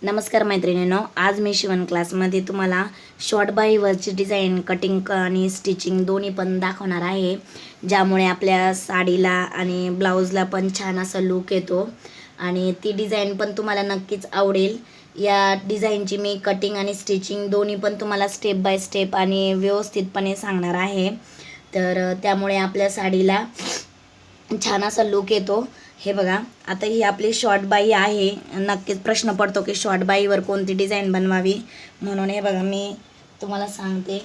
नमस्कार मैत्रिणींनो, आज मी शिवण क्लासमध्ये तुम्हाला शॉर्ट बाहीवरची डिझाईन कटिंग आणि स्टिचिंग दोन्ही पण दाखवणार आहे, ज्यामुळे आपल्या साडीला आणि ब्लाऊजला पण छान असा लुक येतो आणि ती डिझाईन पण तुम्हाला नक्कीच आवडेल। या डिझाईनची मी कटिंग आणि स्टिचिंग दोन्ही पण तुम्हाला स्टेप बाय स्टेप आणि व्यवस्थितपणे सांगणार आहे, तर त्यामुळे आपल्या साडीला छान असा लुक येतो। हे बघा, आता ही आपली शॉर्ट बाही आहे। नक्कीच प्रश्न पडतो की शॉर्ट बाहीवर कोणती डिझाईन बनवावी, म्हणून हे बघा मी तुम्हाला सांगते।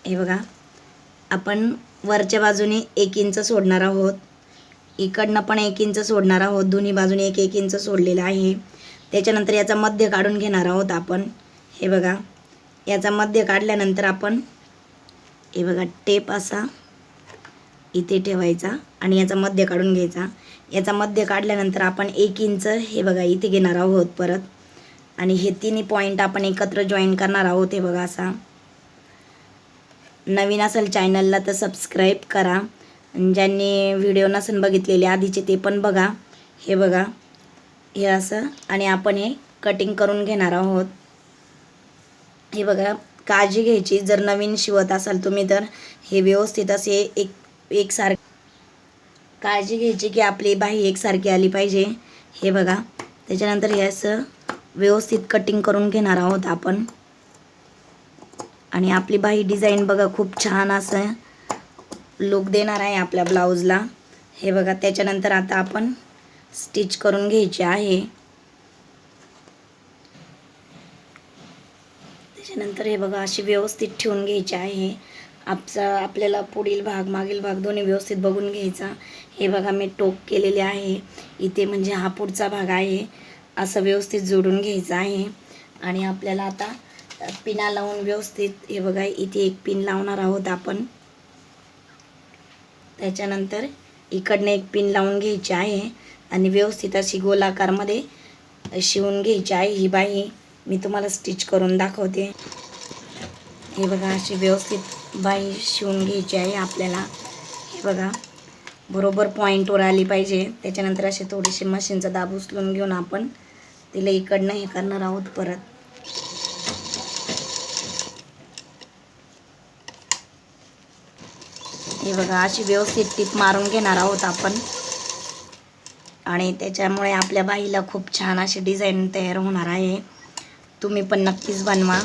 हे बघा, आपण वरच्या बाजूने 1 इंच सोडणार आहोत, इकडनं पण 1 इंच सोडणार आहोत, दोन्ही बाजूने 1-1 इंच सोडलेलं आहे। त्याच्यानंतर याचा मध्य काढून घेणार आहोत आपण। हे बघा, याचा मध्य काढल्यानंतर आपण हे बघा टेप असा इथे ठेवायचा आणि याचा मध्य काढून घ्यायचा। याचा मध्य काढल्यानंतर आपण 1 इंच हे बघा इथे घेणार आहोत परत, आणि हे तिन्ही पॉईंट आपण एकत्र जॉईन करणार आहोत। हे बघा असा। नवीन असेल चॅनलला तर सबस्क्राईब करा, ज्यांनी व्हिडिओ नसेल बघितलेले आधीचे ते पण बघा। हे बघा, हे असं, आणि आपण हे कटिंग करून घेणार आहोत। हे बघा, काळजी घ्यायची, जर नवीन शिवत असाल तुम्ही तर हे व्यवस्थित असे एकसारखी काळजी घ्यायची की आपली बाही एकसारखी आली पाहिजे। हे बघा, त्याच्यानंतर हे असं व्यवस्थित कटिंग करून घेणार आहोत आपण, आणि आपली बाही डिझाईन बघा खूप छान असं लुक देणार आहे आपल्या ब्लाऊजला। हे बघा, त्याच्यानंतर आता आपण स्टिच करून घ्यायची आहे। त्याच्यानंतर हे बघा अशी व्यवस्थित ठेवून घ्यायची आहे। आपल्याला पुढील भाग मागील भाग दोन्ही व्यवस्थित बघून घ्यायचा। हे बघा, मी टोक केलेले आहे इथे, म्हणजे हा पुढचा भाग आहे, असं व्यवस्थित जोडून घ्यायचं आहे। आणि आपल्याला आता पिना लावून व्यवस्थित, हे बघा इथे एक पिन लावणार आहोत आपण। त्याच्यानंतर इकडनं एक पिन लावून घ्यायची आहे आणि व्यवस्थित अशी गोलाकारमध्ये शिवून घ्यायची आहे ही बाही। मी तुम्हाला स्टिच करून दाखवते। हे बघा, अशी व्यवस्थित बाही शिवून घ्यायची आहे आपल्याला। हे बघा, बरोबर पॉईंटवर आली पाहिजे। त्याच्यानंतर असे थोडीशी मशीनचा दाब उचलून घेऊन आपण तिला इकडनं हे करणार आहोत परत। हे बघा, अशी व्यवस्थित टीप मारून घेणार आहोत आपण, आणि त्याच्यामुळे आपल्या बाहीला खूप छान अशी डिझाईन तयार होणार आहे। तुम्ही पण नक्कीच बनवा,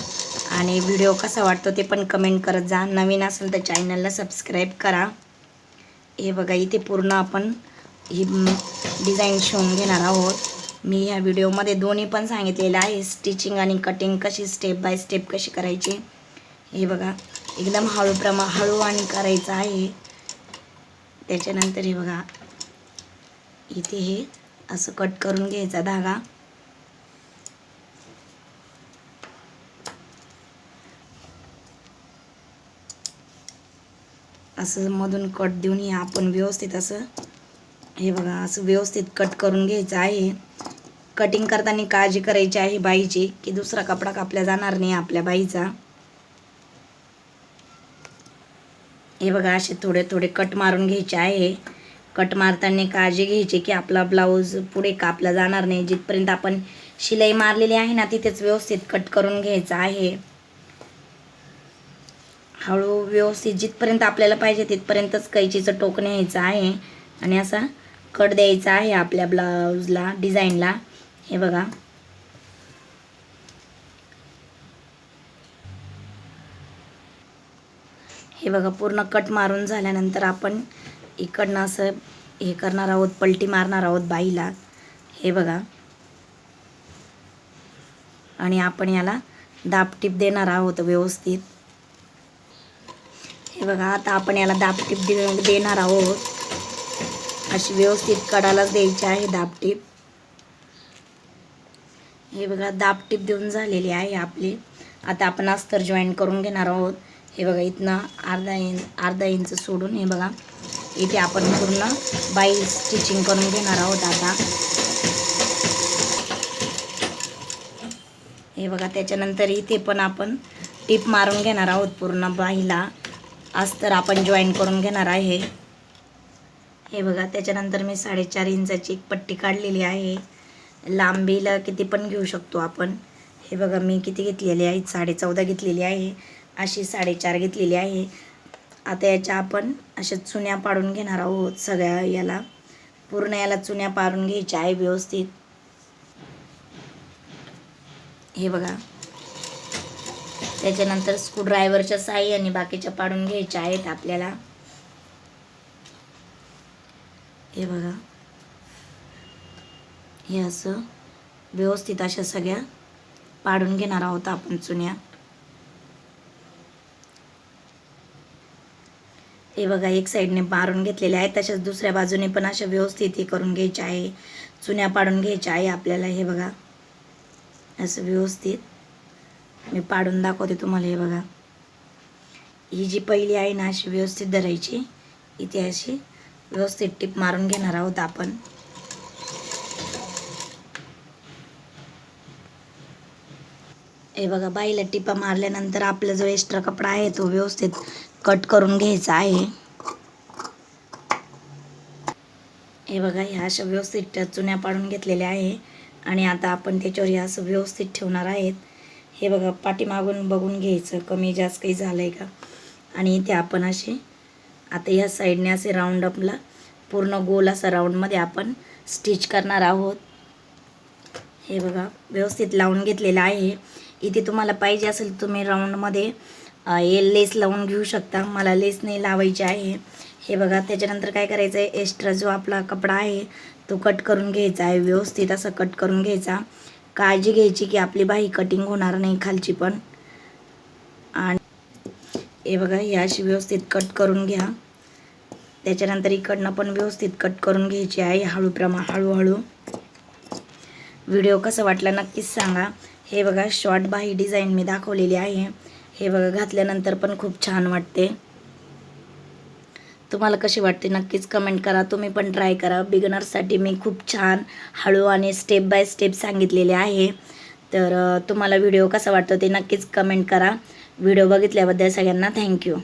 आणि व्हिडिओ कसा वाटतो ते पण कमेंट करत जा। नवीन असेल तर चॅनलला सबस्क्राईब करा। हे बघा, इथे पूर्ण आपण ही डिझाईन शिवून घेणार आहोत। मी ह्या व्हिडिओमध्ये दोन्ही पण सांगितलेलं आहे, स्टिचिंग आणि कटिंग कशी स्टेप बाय स्टेप कशी करायची। हे बघा, एकदम हळू आणि करायचं आहे। त्याच्यानंतर हे बघा, इथे हे असं कट करून घ्यायचा धागा। असं मधून कट देऊन हे आपण व्यवस्थित असं, हे बघा असं व्यवस्थित कट करून घ्यायचं आहे। कटिंग करताना काळजी करायची आहे बाईची की दुसरा कपडा कापला जाणार नाही आपल्या बाईचा। हे बघा, असे थोडे थोडे कट मारून घ्यायचे आहे। कट मारताना काळजी घ्यायची की आपला ब्लाऊज पुढे कापला जाणार नाही। जिथपर्यंत आपण शिलाई मारलेली आहे ना तिथेच व्यवस्थित कट करून घ्यायचं आहे। हळू व्यवस्थित जिथपर्यंत आपल्याला पाहिजे तिथपर्यंतच कैचीचं टोक न्यायचं आहे, आणि असा कट द्यायचा आहे आपल्या ब्लाऊजला, डिझाईनला। हे बघा, हे बघा, पूर्ण कट मारून झाल्यानंतर आपण इकडनं असं हे करणार आहोत, पलटी मारणार आहोत बाईला। हे बघा, आणि आपण याला दाबटीप देणार आहोत व्यवस्थित। हे बघा, आता आपण याला दाबटीप देणार आहोत, अशी व्यवस्थित कडालाच द्यायची आहे दाबटीप। हे बघा, दाबटीप देऊन झालेली आहे आपली। आता आपण अस्तर जॉईन करून घेणार आहोत। हे बघा, इथनं अर्धा इंच सोडून हे बघा इथे आपण पूर्ण बाई स्टिचिंग करून घेणार आहोत आता। हे बघा, त्याच्यानंतर इथे पण आपण टीप मारून घेणार आहोत पूर्ण बाहीला, अस्तर आपण जॉईन करून घेणार आहे। हे बघा, त्याच्यानंतर मी 4.5 इंचाची एक पट्टी काढलेली आहे। लांबीला किती पण घेऊ शकतो आपण. हे बघा मी किती घेतलेली आहे, 14.5 घेतलेली आहे, अशी 4.5 घेतलेली आहे. आता याच्या आपण अशा चुन्या पाडून घेणार आहोत. सगळ्या याला पूर्ण याला चुन्या पाडून घ्यायच्या आहे व्यवस्थित. हे बघा, त्याच्यानंतर स्क्रूड्रायव्हरच्या साहाय्याने बाकीच्या पाडून घ्यायच्या आहेत आपल्याला. हे बघा, हे असं व्यवस्थित अशा सगळ्या पाडून घेणार आहोत आपण चुन्या. हे बघा, एक साईडने मारून घेतलेले आहे, तशाच दुसऱ्या बाजूने पण अशा व्यवस्थित हे करून घ्यायचे आहे, चुन्या पाडून घ्यायच्या आहे आपल्याला. हे बघा, असं व्यवस्थित मी पाडून दाखवते तुम्हाला. हे बघा, ही जी पहिली आहे ना, अशी व्यवस्थित धरायची, इथे अशी व्यवस्थित टिप मारून घेणार आहोत आपण. हे बघा, बाईला टिपा मारल्यानंतर आपला जो एक्स्ट्रा कपडा आहे तो व्यवस्थित कट करून घ्यायचा आहे. हे बघा, ह्या अशा व्यवस्थित चुन्या पाडून घेतलेल्या आहे आणि आता आपण त्याच्यावर हे असं व्यवस्थित ठेवणार आहेत. हे बघा, पाठीमागून बघून घ्यायचं कमी जास्त काही झालं आहे का. आणि इथे आपण असे आता ह्या साईडने असे राऊंड अपला पूर्ण गोल असा राऊंडमध्ये आपण स्टिच करणार आहोत. हे बघा, व्यवस्थित लावून घेतलेलं आहे. इथे तुम्हाला पाहिजे असेल तुम्ही राऊंडमध्ये लेस लावून घेऊ शकता. मला लेस नाही लावायची आहे. हे बघा, त्याच्यानंतर काय करायचं आहे, एक्स्ट्रा जो आपला कपडा आहे तो कट करून घ्यायचा आहे. व्यवस्थित असं कट करून घ्यायचा. काळजी घ्यायची की आपली बाही कटिंग होणार नाही खालची पण. आणि हे बघा, ही अशी व्यवस्थित कट करून घ्या. त्याच्यानंतर इकडनं पण व्यवस्थित कट करून घ्यायची आहे हळूहळू. व्हिडिओ कसा वाटला नक्कीच सांगा. हे बघा, शॉर्ट बाही डिझाईन मी दाखवलेली आहे. हे बघा, घातल्यानंतर पण खूप छान वाटते. तुम्हाला कशी वाटते नक्कीच कमेंट करा. तुम्ही पण ट्राय करा. बिगनर्ससाठी मी खूप छान हळू आणि स्टेप बाय स्टेप सांगितलेले आहे. तर तुम्हाला व्हिडिओ कसा वाटतो ते नक्कीच कमेंट करा. व्हिडिओ बघितल्याबद्दल सगळ्यांना थँक्यू.